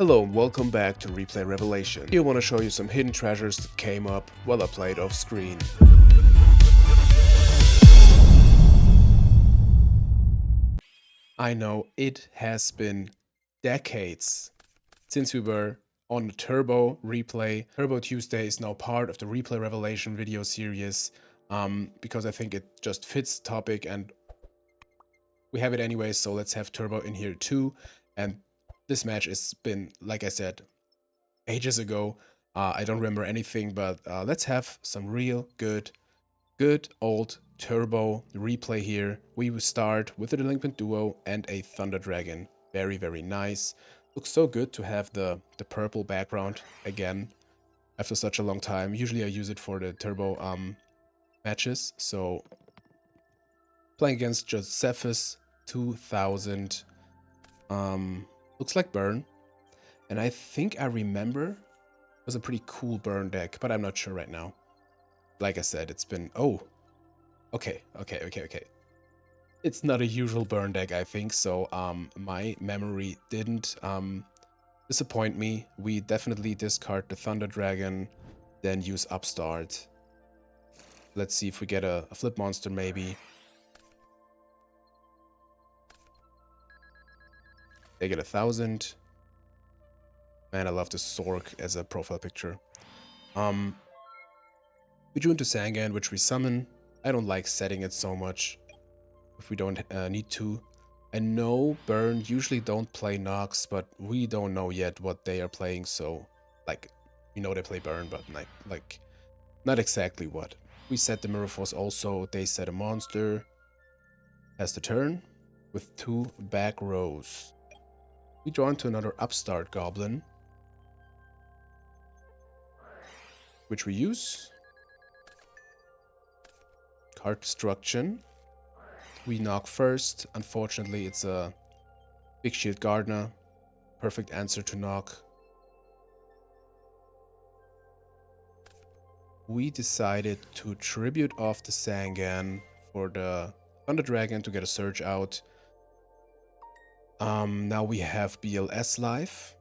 Hello and welcome back to Replay Revelation. Here I want to show you some hidden treasures that came up while I played off screen. I know it has been decades since we were on the Turbo replay. Turbo Tuesday is now part of the Replay Revelation video series because I think it just fits the topic and we have it anyway, so let's have Turbo in here too. And this match has been, like I said, ages ago. I don't remember anything, but let's have some real good old Turbo replay here. We will start with a Delinquent Duo and a Thunder Dragon. Very, very nice. Looks so good to have the purple background again after such a long time. Usually I use it for the Turbo matches. So playing against Josephus 2000. Looks like Burn. And I think I remember it was a pretty cool Burn deck, but I'm not sure right now. Like I said, it's been... Oh, okay. It's not a usual Burn deck, I think, so my memory didn't disappoint me. We definitely discard the Thunder Dragon, then use Upstart. Let's see if we get a flip monster, maybe. They get 1,000. Man, I love the Zork as a profile picture. We drew into Sangan, which we summon. I don't like setting it so much if we don't need to. I know Burn usually don't play Nox, but we don't know yet what they are playing, so like we know they play Burn, but like not exactly what. We set the Mirror Force also, they set a monster. Has the turn with 2 back rows. We draw into another Upstart Goblin, which we use. Card Destruction. We knock first. Unfortunately, it's a Big Shield Gardener. Perfect answer to knock. We decided to tribute off the Sangan for the Thunder Dragon to get a Surge out. Now we have BLS life.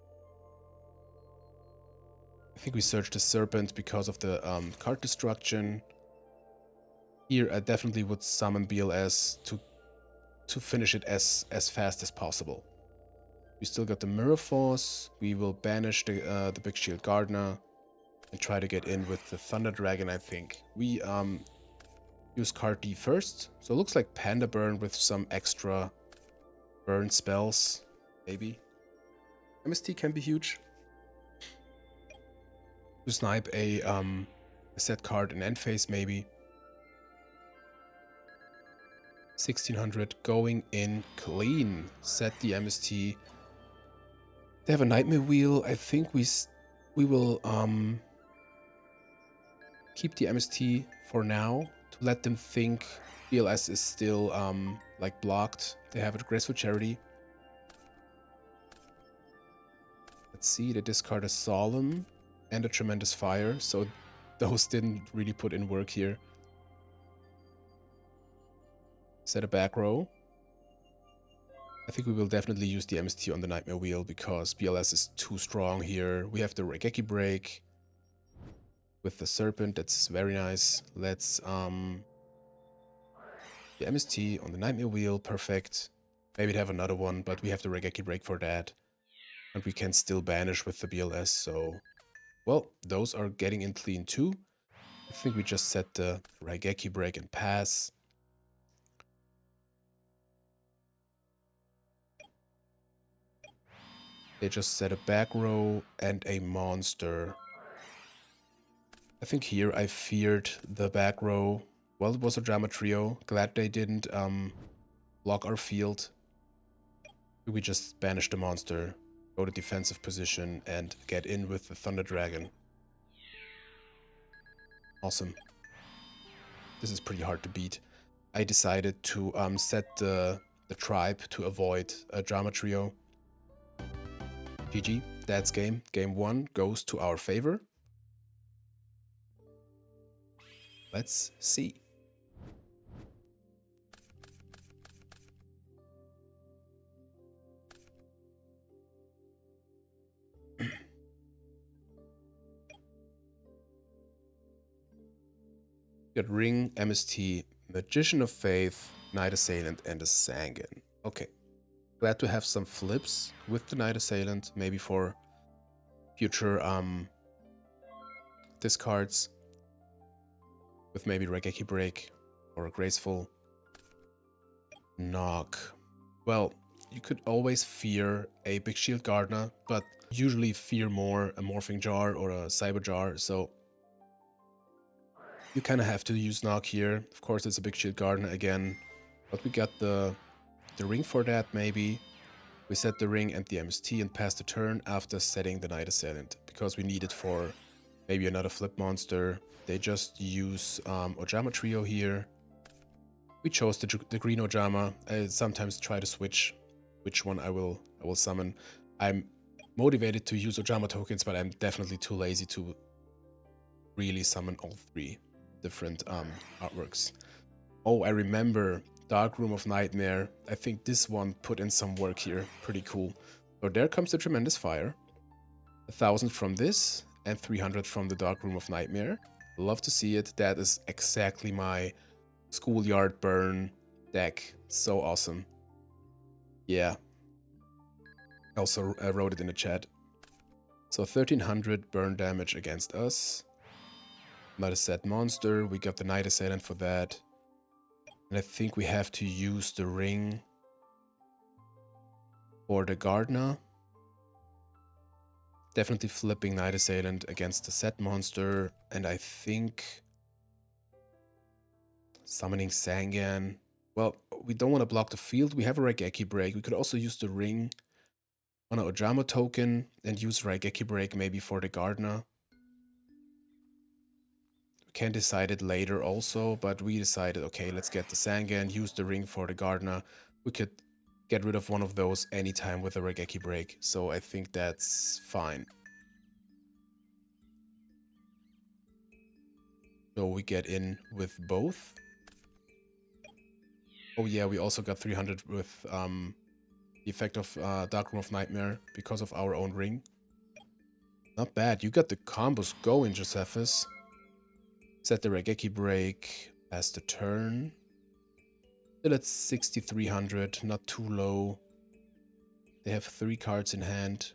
I think we searched the Serpent because of the card destruction. Here I definitely would summon BLS to finish it as fast as possible. We still got the Mirror Force. We will banish the Big Shield Gardener and try to get in with the Thunder Dragon, I think. We use card D first. So it looks like Panda Burn with some extra burn spells, maybe. MST can be huge. To snipe a set card in end phase, maybe. 1600 going in clean. Set the MST. They have a Nightmare Wheel. I think we will keep the MST for now to let them think BLS is still like blocked. They have a Graceful Charity. Let's see, they discard a Solemn and a Tremendous Fire, so those didn't really put in work here. Set a back row. I think we will definitely use the MST on the Nightmare Wheel because BLS is too strong here. We have the Raigeki Break with the Serpent, that's very nice. Let's the MST on the Nightmare Wheel, perfect. Maybe have another one, but we have the Raigeki Break for that. And we can still banish with the BLS, so... Well, those are getting in clean too. I think we just set the Raigeki Break and pass. They just set a back row and a monster. I think here I feared the back row. Well, it was a drama trio. Glad they didn't block our field. We just banish the monster, go to defensive position, and get in with the Thunder Dragon. Awesome. This is pretty hard to beat. I decided to set the tribe to avoid a drama trio. GG, that's game. Game 1 goes to our favor. Let's see. Got Ring, MST, Magician of Faith, Knight Assailant, and a Sanguine. Okay. Glad to have some flips with the Knight Assailant, maybe for future discards. With maybe Raigeki Break or a Graceful Knock. Well, you could always fear a Big Shield Gardener, but usually fear more a Morphing Jar or a Cyber Jar, so you kind of have to use Knock here. Of course, it's a Big Shield Gardener again, but we got the ring for that, maybe. We set the ring and the MST and pass the turn after setting the Knight Assailant, because we need it for maybe another flip monster. They just use Ojama Trio here. We chose the green Ojama. I sometimes try to switch which one I will summon. I'm motivated to use Ojama tokens, but I'm definitely too lazy to really summon all three different artworks. Oh, I remember Dark Room of Nightmare. I think this one put in some work here. Pretty cool. So there comes the Tremendous Fire. 1,000 from this and 300 from the Dark Room of Nightmare. Love to see it. That is exactly my Schoolyard Burn deck. So awesome. Yeah. Also, I wrote it in the chat. So 1,300 burn damage against us. Not a set monster. We got the Knight Assailant for that. And I think we have to use the ring for the Gardener. Definitely flipping Knight Assailant against the set monster. And I think summoning Sangan. Well, we don't want to block the field. We have a Raigeki Break. We could also use the ring on an Ojama token and use Raigeki Break maybe for the Gardener. We can decide it later also, but we decided, okay, let's get the Sangan, use the ring for the Gardener. We could get rid of one of those anytime with a Raigeki Break, so I think that's fine. So we get in with both. Oh yeah, we also got 300 with the effect of Dark Room of Nightmare because of our own ring. Not bad. You got the combos going, Josephus. Set the Raigeki Break as the turn. Still at 6,300, not too low. They have 3 cards in hand.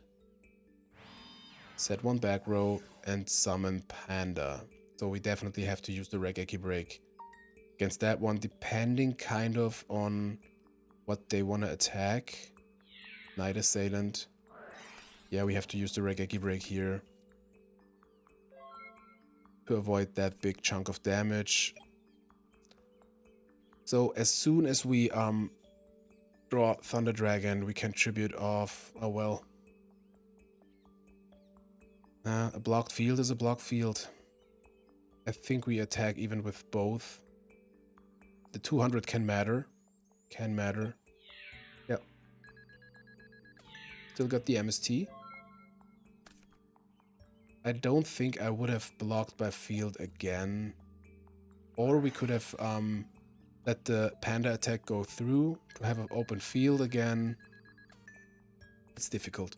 Set 1 back row and summon Panda. So we definitely have to use the Raigeki Break against that one, depending kind of on what they want to attack. Knight Assailant. Yeah, we have to use the Raigeki Break here to avoid that big chunk of damage. So as soon as we draw Thunder Dragon, we can tribute off. Oh well. A blocked field is a blocked field. I think we attack even with both. The 200 can matter. Can matter. Yep. Still got the MST. I don't think I would have blocked by field again. Or we could have let the Panda attack go through to have an open field again. It's difficult.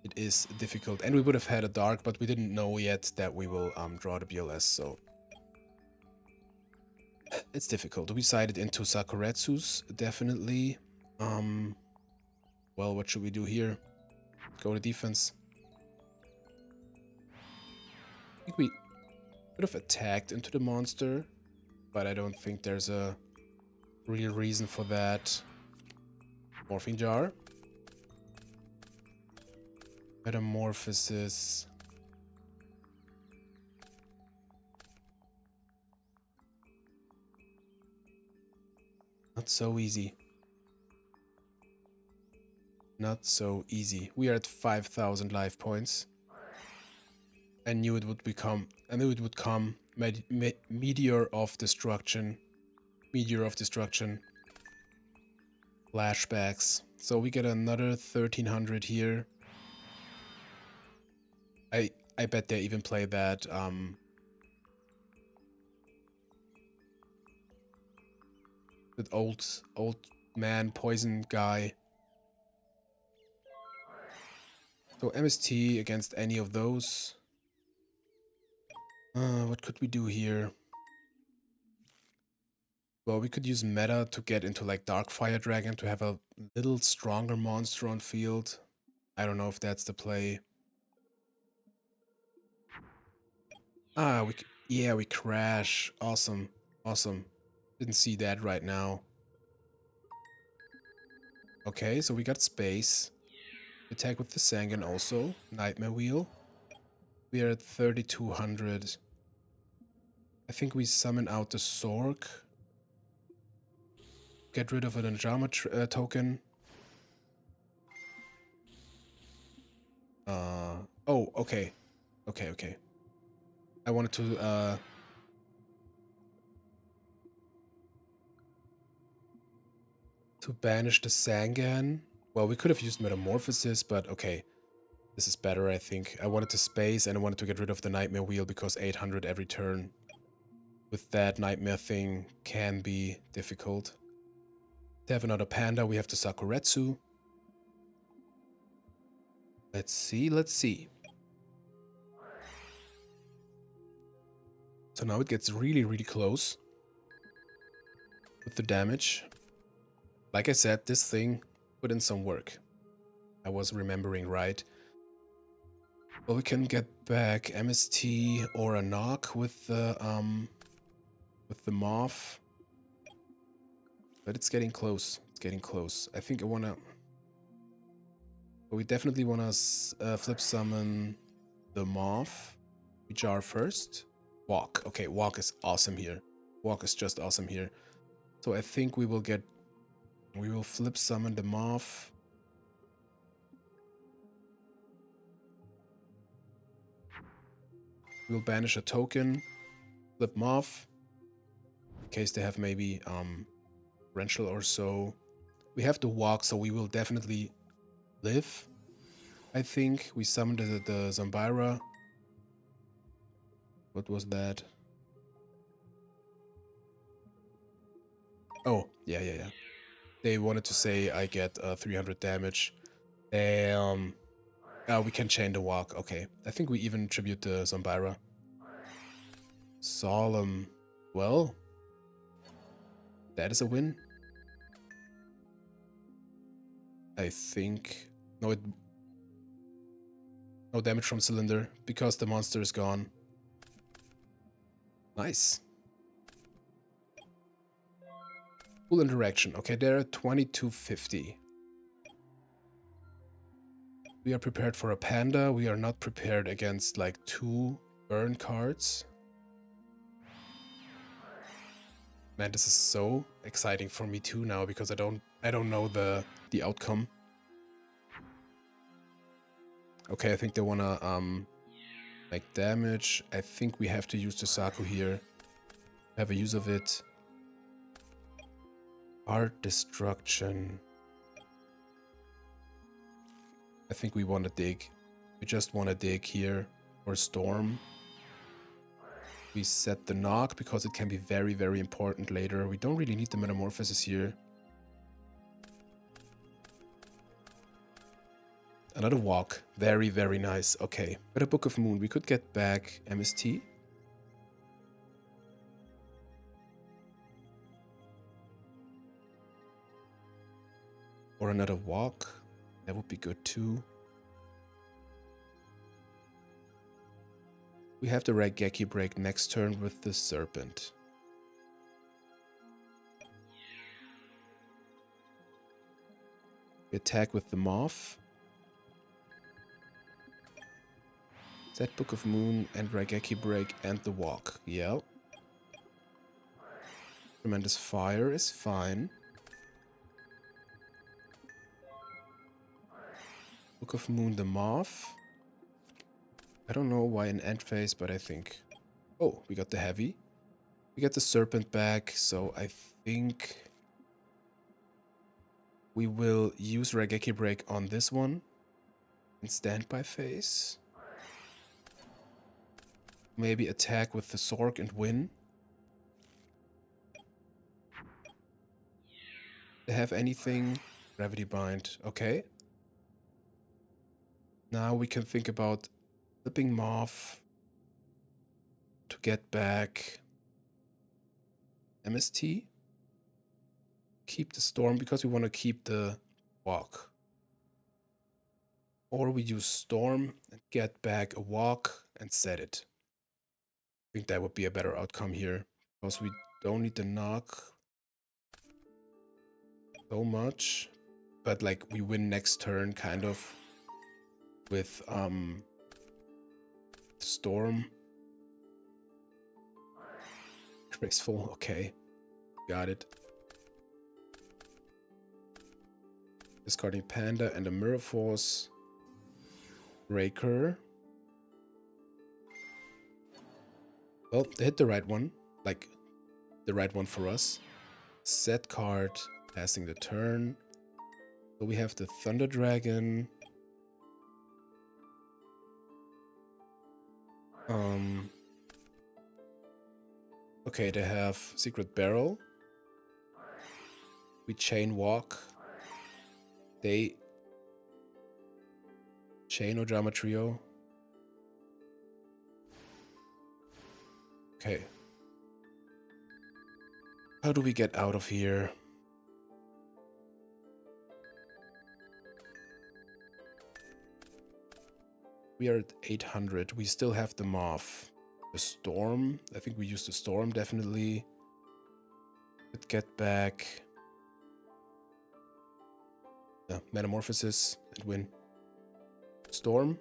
It is difficult. And we would have had a dark, but we didn't know yet that we will draw the BLS, so it's difficult. We sided into Sakuretsu's, definitely. Well, what should we do here? Go to defense. I think we could have attacked into the monster, but I don't think there's a real reason for that. Morphing Jar. Metamorphosis. Not so easy. Not so easy. We are at 5,000 life points. I knew it would become. I knew it would come. Meteor of Destruction. Meteor of Destruction. Flashbacks. So we get another 1,300 here. I bet they even play that that old man poison guy. So MST against any of those. What could we do here? Well, we could use meta to get into like Dark Fire Dragon to have a little stronger monster on field. I don't know if that's the play. Ah, yeah, we crash. Awesome. Awesome. Didn't see that right now. Okay, so we got space. Attack with the Sangan also. Nightmare Wheel. We are at 3200. I think we summon out the Sork. Get rid of an Anjama token. Oh, okay. Okay. I wanted to banish the Sangan. Well, we could have used Metamorphosis, but okay. This is better, I think. I wanted to space and I wanted to get rid of the Nightmare Wheel because 800 every turn with that Nightmare thing can be difficult. To have another Panda, we have the Sakuretsu. Let's see. So now it gets really close with the damage. Like I said, this thing put in some work. I was remembering right. Well, we can get back MST or a knock with the Moth. But it's getting close. It's getting close. I think I wanna... We definitely wanna flip summon the Moth. We jar first. Walk. Okay, Walk is awesome here. Walk is just awesome here. So I think we will flip summon the Moth. We'll banish a token. Flip Moth. In case they have maybe Torrential or so. We have to walk, so we will definitely live. I think we summoned the Zambira. What was that? Oh, yeah. They wanted to say I get 300 damage. We can chain the walk. Okay. I think we even tribute the Zambira. Solemn. Well, that is a win. I think... No damage from Cylinder because the monster is gone. Nice. Full interaction. Okay, they're at 2250. We are prepared for a Panda. We are not prepared against like 2 burn cards. Man, this is so exciting for me too now because I don't know the outcome. Okay, I think they wanna make damage. I think we have to use the Saku here. Have a use of it. Art destruction. I think we want to dig. We just want to dig here or storm. We set the knock because it can be very important later. We don't really need the metamorphosis here. Another walk. Very nice. Okay. But a Book of Moon. We could get back MST. Or another walk. That would be good too. We have the Raigeki break next turn with the Serpent. We attack with the Moth. Set Book of Moon and Raigeki break and the walk. Yeah. Tremendous Fire is fine. Book of Moon, the Moth. I don't know why in end phase, but I think... Oh, we got the Heavy. We get the Serpent back, so I think... we will use Raigeki break on this one. In standby phase. Maybe attack with the Sork and win. They have anything? Gravity Bind. Okay. Now we can think about flipping Moth to get back MST. keep the storm because we want to keep the walk. Or we use storm and get back a walk and set it. I think that would be a better outcome here because we don't need the knock so much, but like we win next turn kind of with storm. Graceful, okay, got it. Discarding Panda and a Mirror Force. Breaker. Well, they hit the right one, like the right one for us. Set card, passing the turn. So we have the Thunder Dragon. Okay, they have Secret Barrel. We Chain Walk. They Chain Ojama Trio. Okay. How do we get out of here? We are at 800. We still have the Moth. The Storm. I think we use the Storm definitely. Let's get back. Metamorphosis and win. Storm.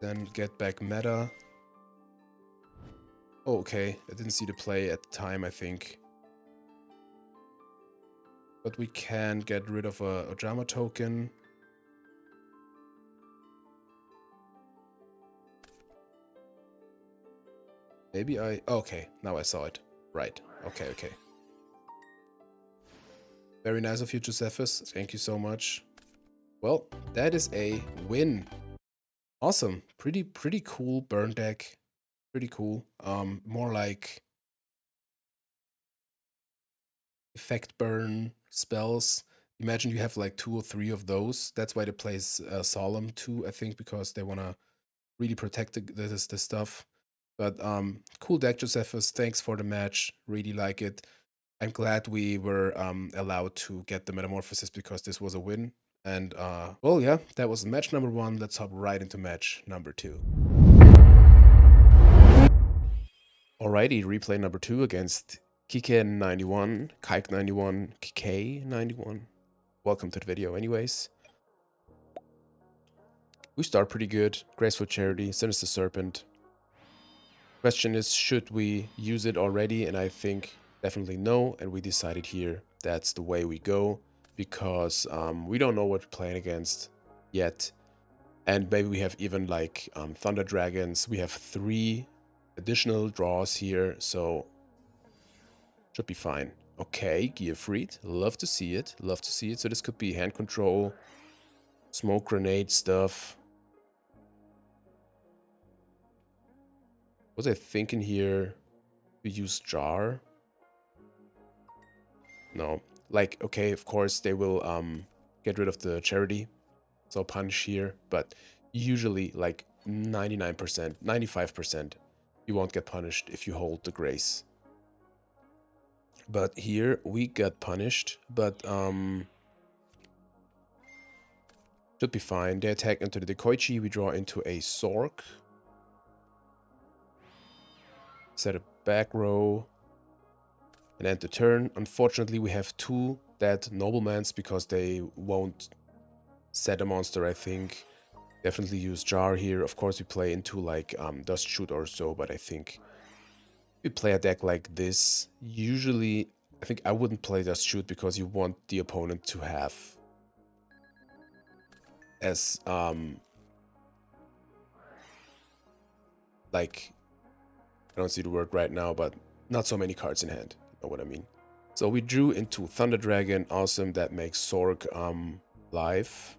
Then get back meta. Oh, okay. I didn't see the play at the time, I think. But we can get rid of a Ojama token. Maybe I... Okay, now I saw it. Right. Okay, okay. Very nice of you, Josephus. Thank you so much. Well, that is a win. Awesome. Pretty cool burn deck. Pretty cool. More like effect burn spells. Imagine you have like 2 or 3 of those. That's why they play Solemn too, I think, because they want to really protect this stuff. But cool deck, Josephus. Thanks for the match. Really like it. I'm glad we were allowed to get the Metamorphosis because this was a win. And well, yeah, that was match number 1. Let's hop right into match number 2. Alrighty, replay number 2 against Kike91, Kike91, Kike91. Welcome to the video anyways. We start pretty good. Graceful Charity, Sinister Serpent. Question is, should we use it already? And I think definitely no. And we decided here that's the way we go because we don't know what we're playing against yet. And maybe we have even like Thunder Dragons. We have 3 additional draws here, so should be fine. Okay, Gearfried. Love to see it. Love to see it. So this could be hand control, smoke grenade stuff. Was I thinking here to use Jar? No. Like, okay, of course they will get rid of the charity. So punish here, but usually like 99%, 95%, you won't get punished if you hold the grace. But here we got punished, but should be fine. They attack into the Dekoichi, we draw into a Sork. Set a back row and end the turn. Unfortunately, we have 2 dead noblemans because they won't set a monster, I think. Definitely use Jar here. Of course, we play into like Dust Shoot or so, but I think we play a deck like this. Usually, I think I wouldn't play Dust Shoot because you want the opponent to have as like, I don't see the word right now, but not so many cards in hand. You know what I mean? So we drew into Thunder Dragon. Awesome. That makes Sork live.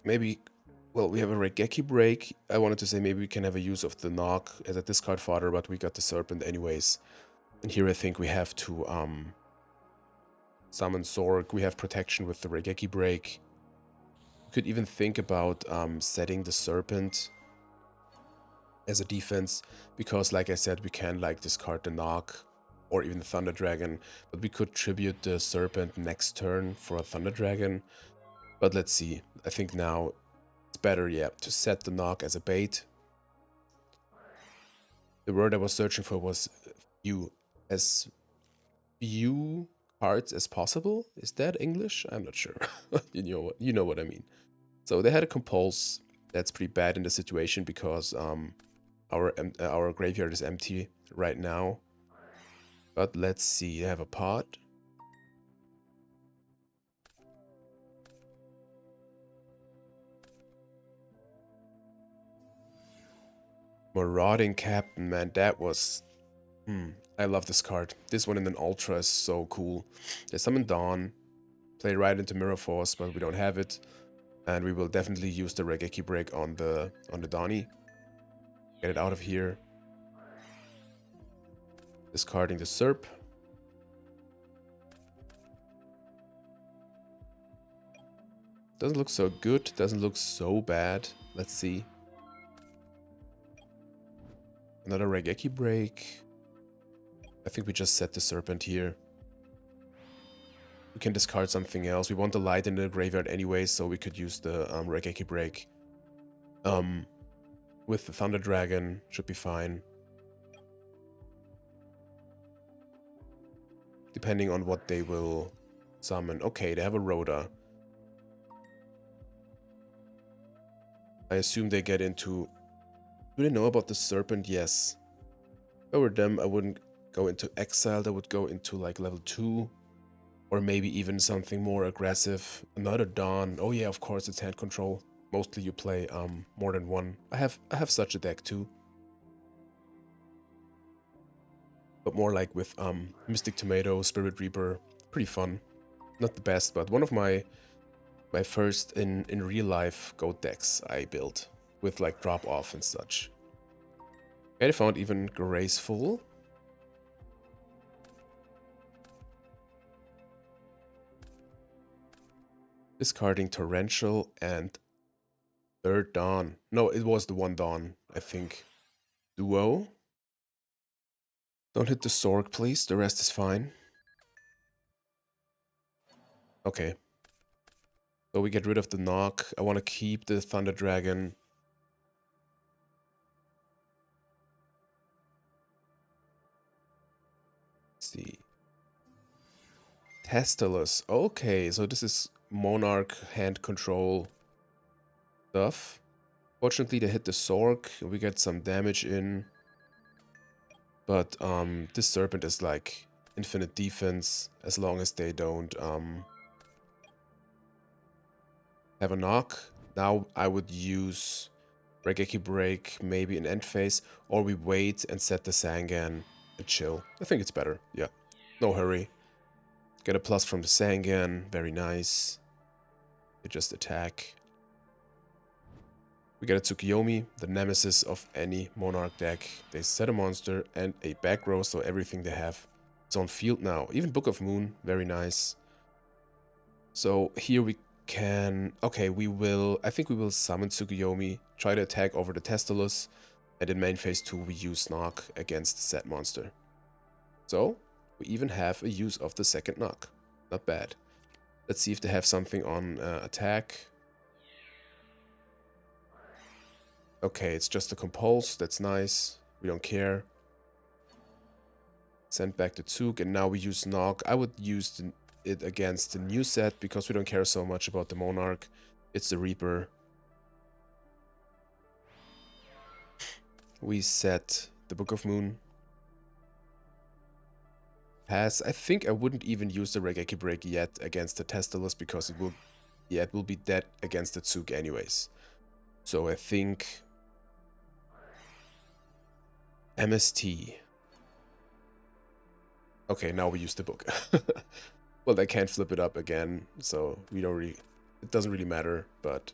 Maybe, well, we have a Regeki break. I wanted to say maybe we can have a use of the Knock as a discard fodder, but we got the Serpent anyways. And here I think we have to summon Sork. We have protection with the Regeki break. Could even think about setting the Serpent as a defense, because like I said, we can like discard the Knock or even the Thunder Dragon, but we could tribute the Serpent next turn for a Thunder Dragon. But let's see. I think now it's better, yeah, to set the Knock as a bait. The word I was searching for was few. As few cards as possible. Is that English? I'm not sure. You know what I mean. So they had a compulse. That's pretty bad in the situation because our graveyard is empty right now. But let's see. They have a pot. Marauding Captain, man, that was... I love this card. This one in an Ultra is so cool. They summon Dawn, play right into Mirror Force, but we don't have it. And we will definitely use the Regeki Break on the Donnie. Get it out of here. Discarding the Serp. Doesn't look so good, doesn't look so bad. Let's see. Another Regeki Break. I think we just set the Serpent here. We can discard something else. We want the light in the graveyard anyway, so we could use the Regeki Break. With the Thunder Dragon, should be fine. Depending on what they will summon. Okay, they have a Rhoda. I assume they get into... Do they know about the Serpent? Yes. If I were them, I wouldn't go into Exile. I would go into like level 2. Or maybe even something more aggressive. Another Dawn. Oh yeah, of course, it's hand control. Mostly you play more than one. I have such a deck too. But more like with Mystic Tomato, Spirit Reaper. Pretty fun. Not the best, but one of my first in real life goat decks I built. With like drop off and such. I found even Graceful. Discarding Torrential and third Dawn. No, it was the one Dawn, I think. Duel. Don't hit the Sork, please. The rest is fine. Okay. So we get rid of the Knock. I want to keep the Thunder Dragon. Let's see. Testalus. Okay, so this is Monarch hand control stuff. Fortunately, they hit the Sork. We get some damage in. But this Serpent is like infinite defense as long as they don't have a Knock. Now I would use Regeki Break, maybe an end phase, or we wait and set the Sangan and chill. I think it's better, yeah. No hurry. Get a plus from the Sangan, very nice. We just attack. We get a Tsukiyomi, the nemesis of any Monarch deck. They set a monster and a back row, so everything they have is on field now. Even Book of Moon, very nice. So here we can... Okay, I think we will summon Tsukiyomi, try to attack over the Testalus, and in main phase 2 we use Knock against said monster. So, we even have a use of the second Knock. Not bad. Let's see if they have something on attack. Okay, it's just a Compulse, that's nice. We don't care. Send back the Tsuk, and now we use Knock. I would use it against the new set, because we don't care so much about the Monarch. It's the Reaper. We set the Book of Moon. Pass. I think I wouldn't even use the Regeki Break yet against the Testalus, because it will be dead against the Tsuk anyways. So I think... MST. Okay, now we use the book. Well, they can't flip it up again, so we don't really... It doesn't really matter, but...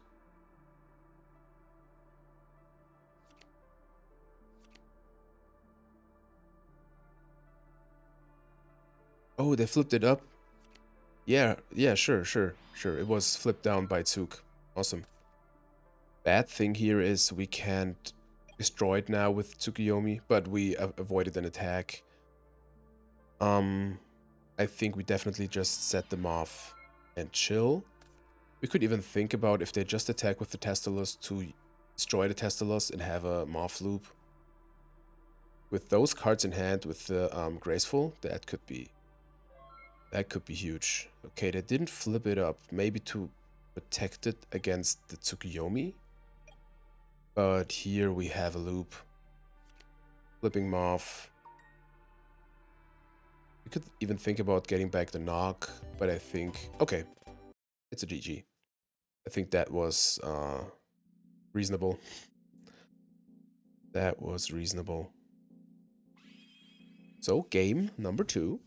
Oh, they flipped it up? Yeah, sure. It was flipped down by Tsuk Awesome. Bad thing here is we can't destroy it now with Tsukuyomi, but we avoided an attack. I think we definitely just set them off and chill. We could even think about if they just attack with the Testalos to destroy the Testalos and have a Morph loop. With those cards in hand, with the Graceful, that could be huge. Okay, they didn't flip it up, maybe to protect it against the Tsukuyomi. But here we have a loop. Flipping Morph. We could even think about getting back the knock, but I think, okay, it's a GG. I think that was reasonable. That was reasonable. So, game number 2.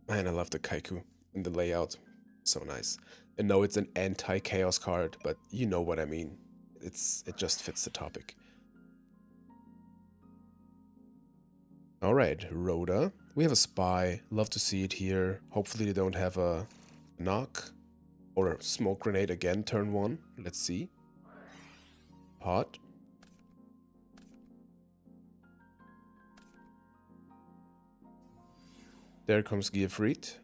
Man, I love the Kaiku and the layout. So nice. And no, it's an anti-chaos card, but you know what I mean. It just fits the topic. Alright, Rhoda. We have a spy. Love to see it here. Hopefully they don't have a knock or a smoke grenade again turn 1. Let's see. Hot. There comes Giefried.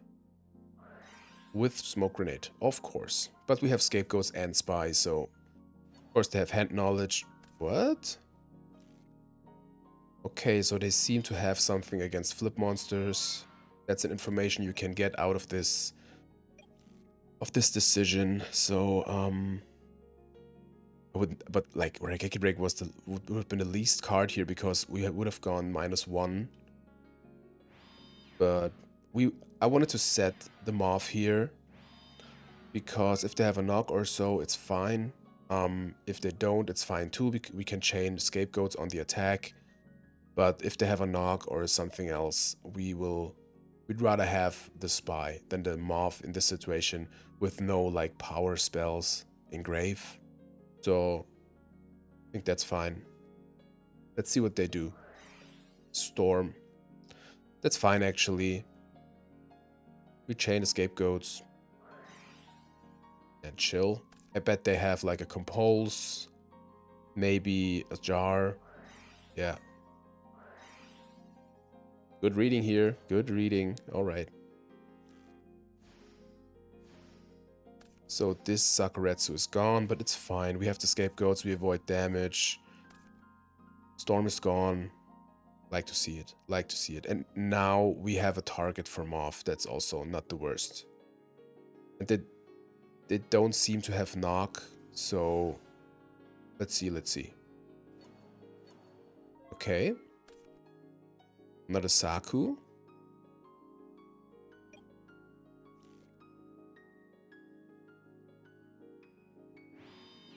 With smoke grenade, of course. But we have scapegoats and spies, so of course they have hand knowledge. What? Okay, so they seem to have something against flip monsters. That's an information you can get out of this decision. So I would, but like Regeki Break was would have been the least card here because we would have gone -1. But I wanted to set the Morph here because if they have a knock or so, it's fine. If they don't, it's fine too. We can chain scapegoats on the attack. But if they have a knock or something else, we'd rather have the spy than the Morph in this situation with no like power spells engrave. So I think that's fine. Let's see what they do. Storm. That's fine actually. We chain the scapegoats. And chill. I bet they have like a compulse. Maybe a jar. Yeah. Good reading here. Good reading. Alright. So this Sakuretsu is gone, but it's fine. We have the scapegoats. We avoid damage. Storm is gone. Like to see it. Like to see it. And now we have a target for Morph. That's also not the worst. And they don't seem to have knock. So let's see. Let's see. Okay. Not a Saku.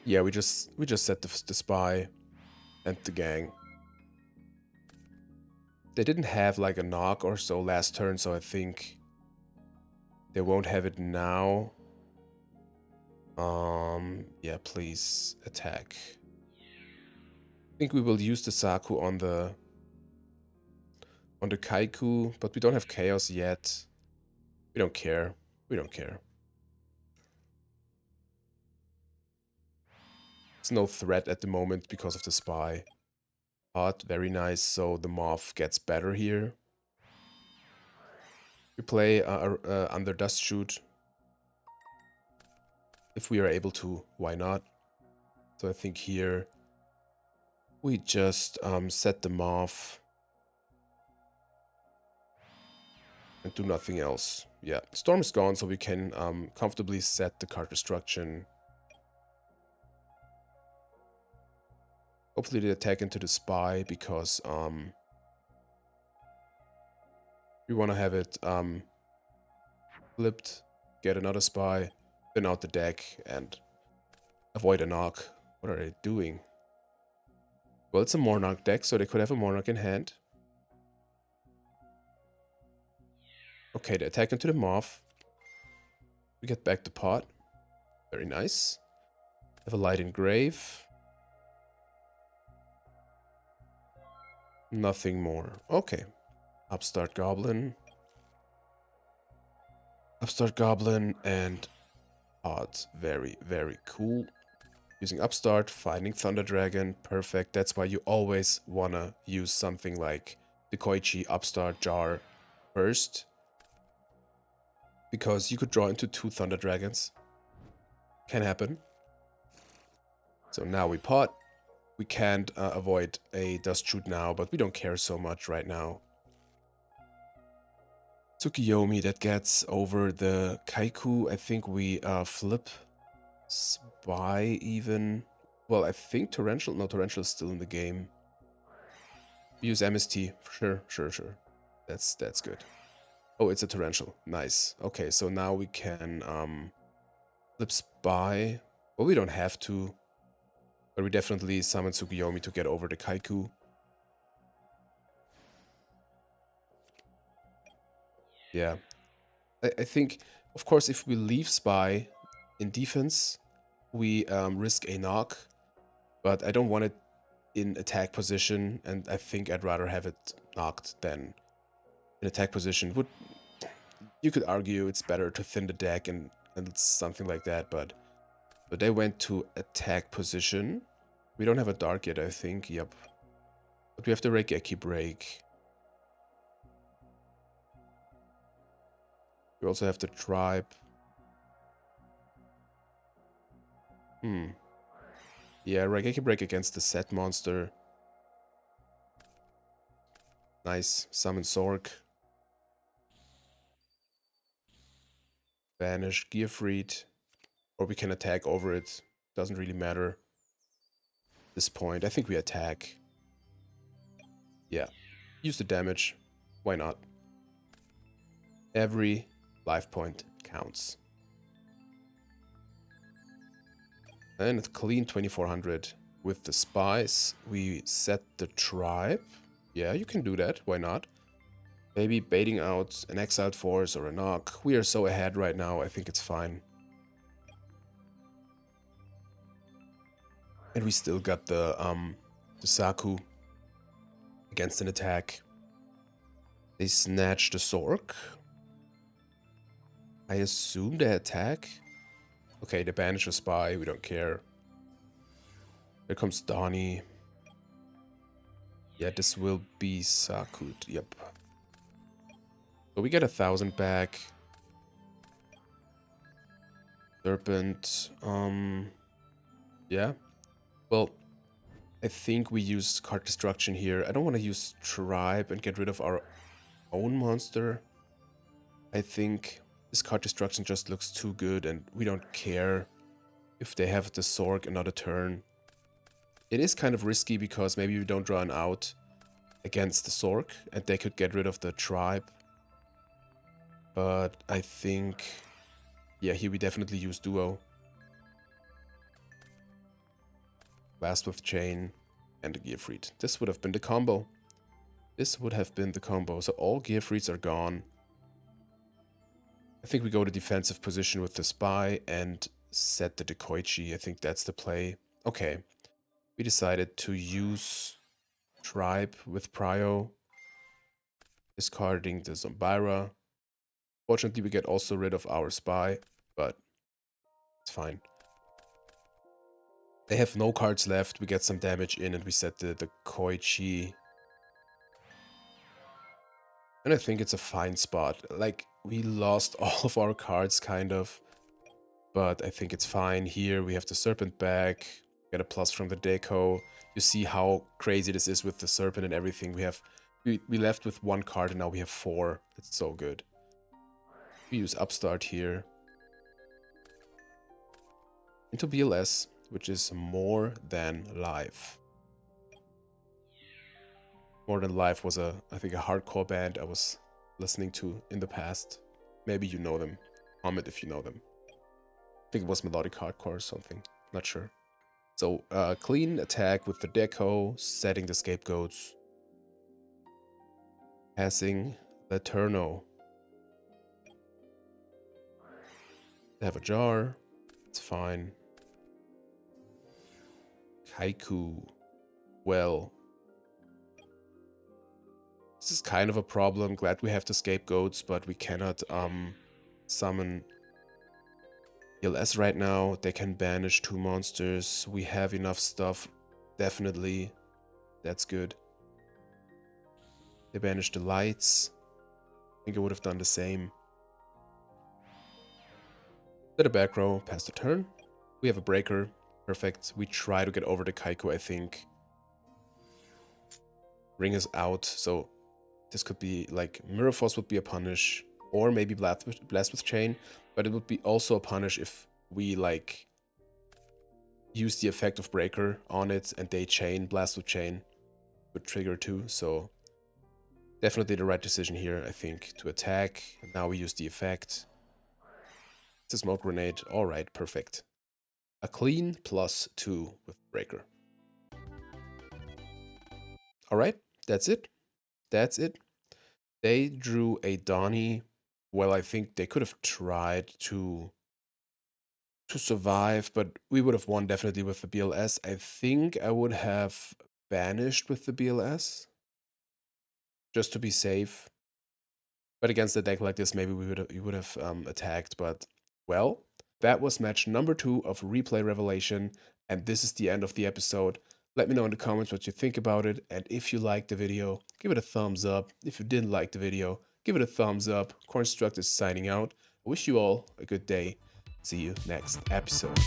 Yeah, we just set the spy and the gang. They didn't have like a knock or so last turn, so I think they won't have it now. Yeah, please attack. I think we will use the Saku on the Kaiku, but we don't have chaos yet. We don't care. We don't care. It's no threat at the moment because of the spy. Hot, very nice. So the Morph gets better here. We play under Dust Shoot. If we are able to, why not? So I think here we just set them off and do nothing else. Yeah, Storm is gone, so we can comfortably set the card destruction. Hopefully they attack into the spy because we want to have it flipped, get another spy, thin out the deck, and avoid a knock. What are they doing? Well, it's a Monarch deck, so they could have a Monarch in hand. Okay, they attack into the Morph. We get back the pot. Very nice. Have a Light Engrave. Nothing more. Okay. Upstart Goblin. Upstart Goblin and Odd. Very, very cool. Using Upstart, finding Thunder Dragon. Perfect. That's why you always wanna use something like the Koichi Upstart Jar first. Because you could draw into 2 Thunder Dragons. Can happen. So now we pot. We can't avoid a Dust Shoot now, but we don't care so much right now. Tsukiyomi that gets over the Kaiku. I think we flip Spy even. Well, I think Torrential. No, Torrential is still in the game. We use MST. Sure. That's good. Oh, it's a Torrential. Nice. Okay, so now we can flip Spy. Well, we don't have to. But we definitely summon Tsukiyomi to get over the Kaiku. Yeah. I think, of course, if we leave Spy in defense, we risk a knock. But I don't want it in attack position, and I think I'd rather have it knocked than in attack position. You could argue it's better to thin the deck and something like that, but they went to attack position. We don't have a dark yet, I think. Yep. But we have the Reigeki break. We also have the tribe. Yeah, Reigeki break against the set monster. Nice. Summon Zork. Banish Gearfried. Or we can attack over it. Doesn't really matter. At this point, I think we attack. Yeah. Use the damage. Why not? Every life point counts. And it's clean 2400. With the spies, we set the tribe. Yeah, you can do that. Why not? Maybe baiting out an exiled force or a knock. We are so ahead right now, I think it's fine. And we still got the Saku against an attack. They snatch the Zork. I assume they attack. Okay, they banish a spy. We don't care. Here comes Donnie. Yeah, this will be Sakut. Yep. So we get 1,000 back. Serpent. Yeah. Well, I think we use card destruction here. I don't want to use Tribe and get rid of our own monster. I think this card destruction just looks too good and we don't care if they have the Zork another turn. It is kind of risky because maybe we don't draw an out against the Zork and they could get rid of the Tribe. But I think, yeah, here we definitely use Duo. Blast with Chain and a Gearfried. This would have been the combo. This would have been the combo. So all Gearfrieds are gone. I think we go to defensive position with the Spy and set the Dekoichi. I think that's the play. Okay. We decided to use Tribe with Prio. Discarding the Zombira. Fortunately, we get also rid of our Spy, but it's fine. They have no cards left. We get some damage in and we set the Koichi. And I think it's a fine spot. Like, we lost all of our cards, kind of. But I think it's fine. Here we have the Serpent back. Get a plus from the Deco. You see how crazy this is with the Serpent and everything. We left with 1 card and now we have 4. It's so good. We use Upstart here. Into BLS, which is More Than Life. More Than Life was I think a hardcore band I was listening to in the past. Maybe you know them. Comment if you know them. I think it was melodic hardcore or something. Not sure. So clean attack with the Deco, setting the scapegoats. Passing the Turno. They have a jar. It's fine. Kaiku. Well. This is kind of a problem. Glad we have the scapegoats, but we cannot summon ELS right now. They can banish 2 monsters. We have enough stuff. Definitely. That's good. They banished the lights. I think I would have done the same. Let a back row, pass the turn. We have a breaker. Perfect. We try to get over the Kaiko, I think. Ring is out, so this could be like Mirror Force would be a punish, or maybe Blast with Chain, but it would be also a punish if we like use the effect of Breaker on it and they chain. Blast with Chain would trigger too, so definitely the right decision here, I think, to attack. And now we use the effect. It's a smoke grenade. Alright, perfect. A clean +2 with Breaker. Alright, that's it. That's it. They drew a Donnie. Well, I think they could have tried to survive, but we would have won definitely with the BLS. I think I would have banished with the BLS just to be safe. But against a deck like this, maybe we would have attacked. But well, that was match number 2 of Replay Revelation, and this is the end of the episode. Let me know in the comments what you think about it, and if you liked the video, give it a thumbs up. If you didn't like the video, give it a thumbs up. Cornstruct is signing out. I wish you all a good day. See you next episode.